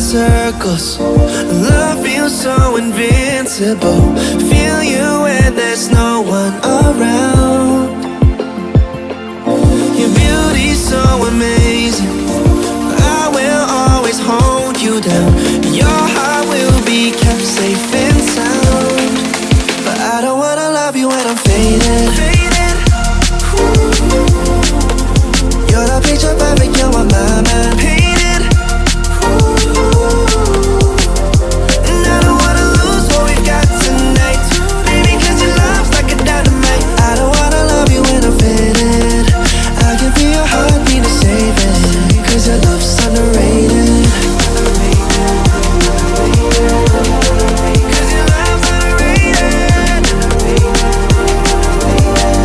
circles. Love feels so invincible. Feel you when there's no one around. Your beauty's so amazing.